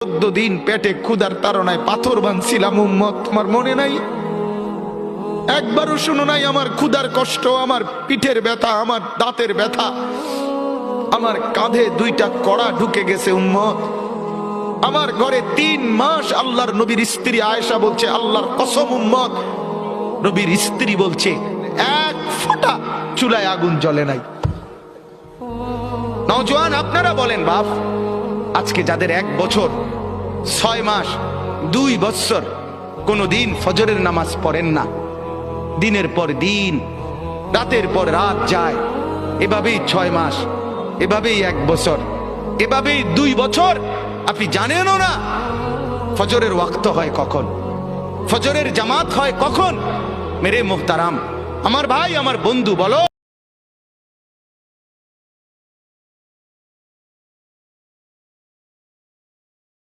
14 দিন পেটে ক্ষুধার তাড়নায় পাথর বাঁধছিলাম উম্মত, তোমার মনে নাই? একবারও শুনো নাই আমার ক্ষুধার কষ্ট, আমার পিঠের ব্যথা, আমার দাঁতের ব্যথা, আমার কাঁধে 2টা কড়া ঢুকে গেছে উম্মত। আমার ঘরে 3 মাস আল্লাহর নবীর স্ত্রী আয়েশা বলছে, আল্লাহর কসম উম্মত, নবীর স্ত্রী বলছে 1 ফোঁটা চুলায় আগুন জ্বলে নাই। নওজোয়ান আপনারা বলেন বাপ, আজকে যাদের 1 বছর 6 মাস 2 বছর কোনদিন ফজরের নামাজ পড়েন না, দিনের পর দিন রাতের পর রাত যায়, এভাবেই 6 মাস, এভাবেই 1 বছর, এভাবেই 2 বছর, আপনি জানেনও না ফজরের ওয়াক্ত হয় কখন, ফজরের জামাত হয় কখন। মেরে মুহতারাম, আমার ভাই, আমার বন্ধু, বলো